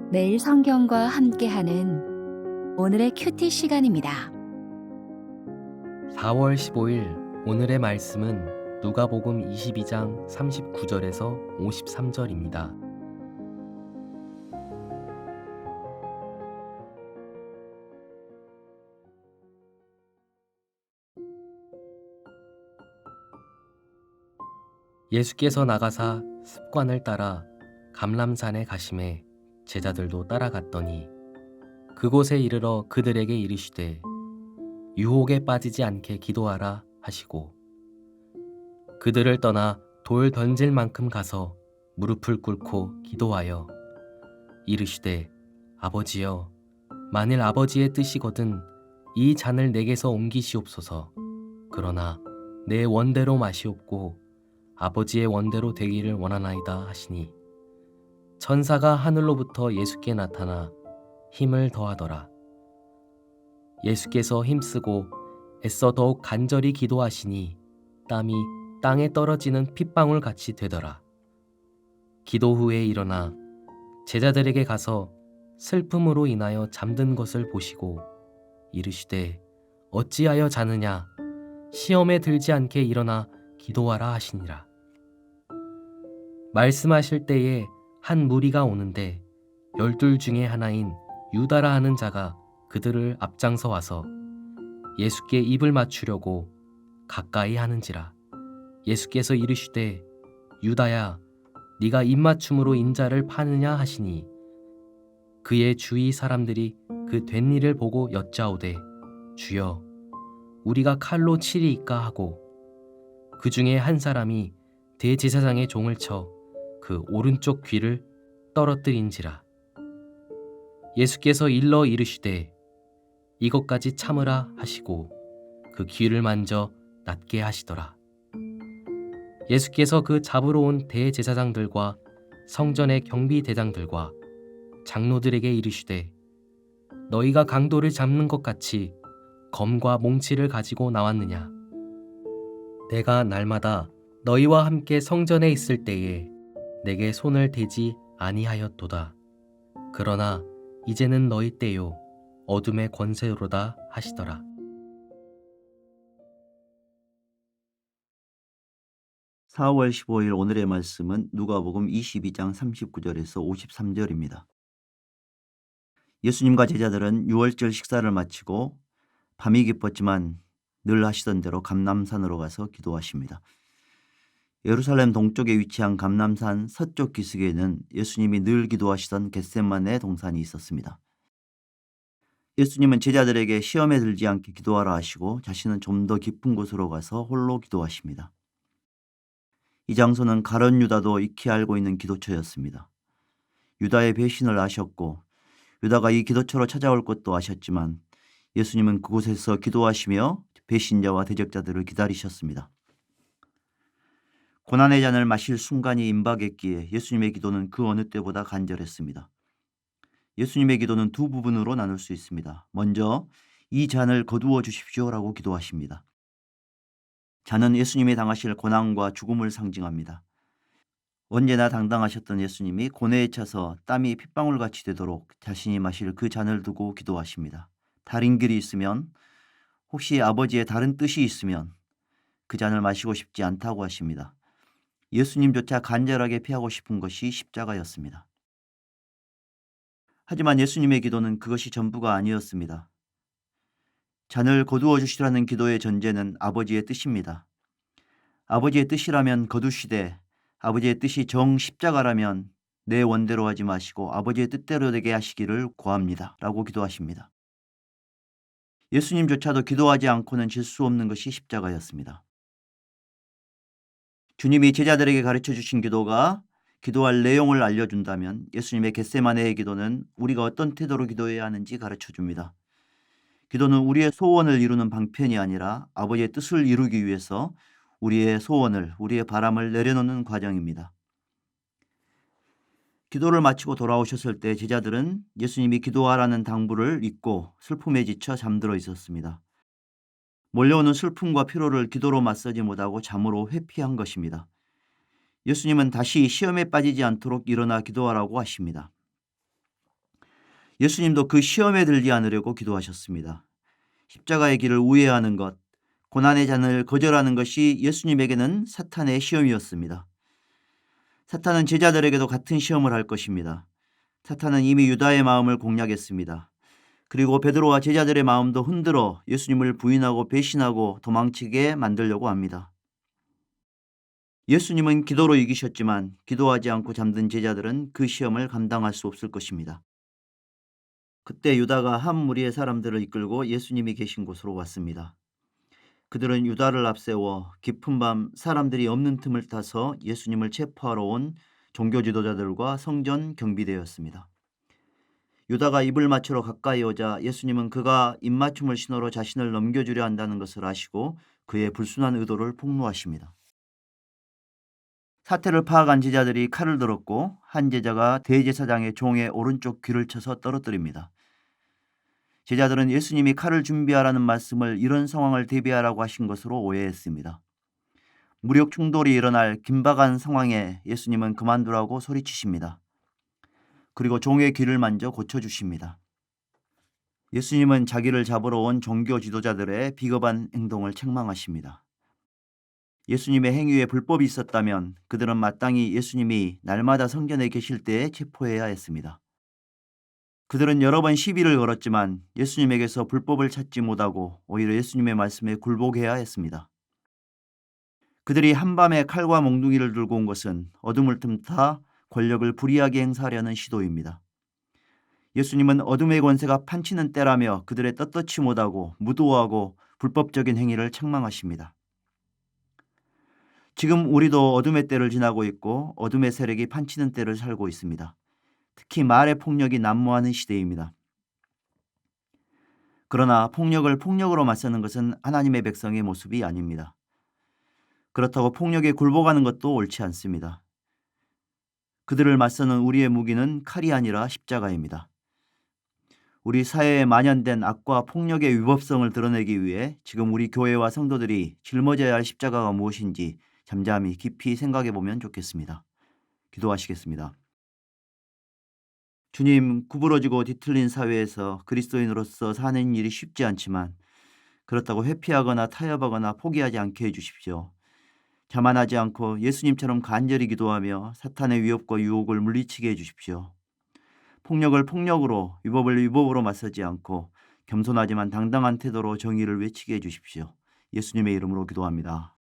매일 성경과 함께하는 오늘의 큐티 시간입니다. 4월 15일 오늘의 말씀은 누가복음 22장 39절에서 53절입니다. 예수께서 나가사 습관을 따라 감람산에 가심에 제자들도 따라갔더니 그곳에 이르러 그들에게 이르시되 유혹에 빠지지 않게 기도하라 하시고 그들을 떠나 돌 던질 만큼 가서 무릎을 꿇고 기도하여 이르시되 아버지여 만일 아버지의 뜻이거든 이 잔을 내게서 옮기시옵소서. 그러나 내 원대로 마시옵고 아버지의 원대로 되기를 원하나이다 하시니 천사가 하늘로부터 예수께 나타나 힘을 더하더라. 예수께서 힘쓰고 애써 더욱 간절히 기도하시니 땀이 땅에 떨어지는 핏방울 같이 되더라. 기도 후에 일어나 제자들에게 가서 슬픔으로 인하여 잠든 것을 보시고 이르시되 어찌하여 자느냐 시험에 들지 않게 일어나 기도하라 하시니라. 말씀하실 때에 한 무리가 오는데 12 중에 하나인 유다라 하는 자가 그들을 앞장서 와서 예수께 입을 맞추려고 가까이 하는지라. 예수께서 이르시되 유다야 네가 입맞춤으로 인자를 파느냐 하시니 그의 주위 사람들이 그 된 일을 보고 여짜오되 주여 우리가 칼로 치리이까 하고 그 중에 한 사람이 대제사장의 종을 쳐 그 오른쪽 귀를 떨어뜨린지라. 예수께서 일러 이르시되 이것까지 참으라 하시고 그 귀를 만져 낫게 하시더라. 예수께서 그 잡으러 온 대제사장들과 성전의 경비대장들과 장로들에게 이르시되 너희가 강도를 잡는 것 같이 검과 몽치를 가지고 나왔느냐? 내가 날마다 너희와 함께 성전에 있을 때에 내게 손을 대지 아니하였도다. 그러나 이제는 너희 때요 어둠의 권세로다 하시더라. (4월 15일) 오늘의 말씀은 누가복음 22장 39절에서 53절입니다. 예수님과 제자들은 유월절 식사를 마치고 밤이 깊었지만 늘 하시던 대로 감람산으로 가서 기도하십니다. 예루살렘 동쪽에 위치한 감람산 서쪽 기슭에는 예수님이 늘 기도하시던 겟세마네 동산이 있었습니다. 예수님은 제자들에게 시험에 들지 않게 기도하라 하시고 자신은 좀 더 깊은 곳으로 가서 홀로 기도하십니다. 이 장소는 가룟 유다도 익히 알고 있는 기도처였습니다. 유다의 배신을 아셨고 유다가 이 기도처로 찾아올 것도 아셨지만 예수님은 그곳에서 기도하시며 배신자와 대적자들을 기다리셨습니다. 고난의 잔을 마실 순간이 임박했기에 예수님의 기도는 그 어느 때보다 간절했습니다. 예수님의 기도는 두 부분으로 나눌 수 있습니다. 먼저 이 잔을 거두어 주십시오라고 기도하십니다. 잔은 예수님이 당하실 고난과 죽음을 상징합니다. 언제나 당당하셨던 예수님이 고뇌에 차서 땀이 핏방울같이 되도록 자신이 마실 그 잔을 두고 기도하십니다. 다른 길이 있으면 혹시 아버지의 다른 뜻이 있으면 그 잔을 마시고 싶지 않다고 하십니다. 예수님조차 간절하게 피하고 싶은 것이 십자가였습니다. 하지만 예수님의 기도는 그것이 전부가 아니었습니다. 잔을 거두어 주시라는 기도의 전제는 아버지의 뜻입니다. 아버지의 뜻이라면 거두시되 아버지의 뜻이 정 십자가라면 내 원대로 하지 마시고 아버지의 뜻대로 되게 하시기를 구합니다. 라고 기도하십니다. 예수님조차도 기도하지 않고는 질 수 없는 것이 십자가였습니다. 주님이 제자들에게 가르쳐 주신 기도가 기도할 내용을 알려준다면 예수님의 겟세마네의 기도는 우리가 어떤 태도로 기도해야 하는지 가르쳐 줍니다. 기도는 우리의 소원을 이루는 방편이 아니라 아버지의 뜻을 이루기 위해서 우리의 소원을, 우리의 바람을 내려놓는 과정입니다. 기도를 마치고 돌아오셨을 때 제자들은 예수님이 기도하라는 당부를 잊고 슬픔에 지쳐 잠들어 있었습니다. 몰려오는 슬픔과 피로를 기도로 맞서지 못하고 잠으로 회피한 것입니다. 예수님은 다시 시험에 빠지지 않도록 일어나 기도하라고 하십니다. 예수님도 그 시험에 들지 않으려고 기도하셨습니다. 십자가의 길을 우회하는 것, 고난의 잔을 거절하는 것이 예수님에게는 사탄의 시험이었습니다. 사탄은 제자들에게도 같은 시험을 할 것입니다. 사탄은 이미 유다의 마음을 공략했습니다. 그리고 베드로와 제자들의 마음도 흔들어 예수님을 부인하고 배신하고 도망치게 만들려고 합니다. 예수님은 기도로 이기셨지만 기도하지 않고 잠든 제자들은 그 시험을 감당할 수 없을 것입니다. 그때 유다가 한 무리의 사람들을 이끌고 예수님이 계신 곳으로 왔습니다. 그들은 유다를 앞세워 깊은 밤 사람들이 없는 틈을 타서 예수님을 체포하러 온 종교 지도자들과 성전 경비대였습니다. 유다가 입을 맞추러 가까이 오자 예수님은 그가 입맞춤을 신호로 자신을 넘겨주려 한다는 것을 아시고 그의 불순한 의도를 폭로하십니다. 사태를 파악한 제자들이 칼을 들었고 한 제자가 대제사장의 종의 오른쪽 귀를 쳐서 떨어뜨립니다. 제자들은 예수님이 칼을 준비하라는 말씀을 이런 상황을 대비하라고 하신 것으로 오해했습니다. 무력 충돌이 일어날 긴박한 상황에 예수님은 그만두라고 소리치십니다. 그리고 종의 귀를 만져 고쳐주십니다. 예수님은 자기를 잡으러 온 종교 지도자들의 비겁한 행동을 책망하십니다. 예수님의 행위에 불법이 있었다면 그들은 마땅히 예수님이 날마다 성전에 계실 때에 체포해야 했습니다. 그들은 여러 번 시비를 걸었지만 예수님에게서 불법을 찾지 못하고 오히려 예수님의 말씀에 굴복해야 했습니다. 그들이 한밤에 칼과 몽둥이를 들고 온 것은 어둠을 틈타 권력을 불이하게 행사하려는 시도입니다. 예수님은 어둠의 권세가 판치는 때라며 그들의 떳떳지 못하고 무도하고 불법적인 행위를 책망하십니다. 지금 우리도 어둠의 때를 지나고 있고 어둠의 세력이 판치는 때를 살고 있습니다. 특히 말의 폭력이 난무하는 시대입니다. 그러나 폭력을 폭력으로 맞서는 것은 하나님의 백성의 모습이 아닙니다. 그렇다고 폭력에 굴복하는 것도 옳지 않습니다. 그들을 맞서는 우리의 무기는 칼이 아니라 십자가입니다. 우리 사회에 만연된 악과 폭력의 위법성을 드러내기 위해 지금 우리 교회와 성도들이 짊어져야 할 십자가가 무엇인지 잠잠히 깊이 생각해 보면 좋겠습니다. 기도하시겠습니다. 주님, 구부러지고 뒤틀린 사회에서 그리스도인으로서 사는 일이 쉽지 않지만 그렇다고 회피하거나 타협하거나 포기하지 않게 해주십시오. 자만하지 않고 예수님처럼 간절히 기도하며 사탄의 위협과 유혹을 물리치게 해주십시오. 폭력을 폭력으로, 위법을 위법으로 맞서지 않고 겸손하지만 당당한 태도로 정의를 외치게 해주십시오. 예수님의 이름으로 기도합니다.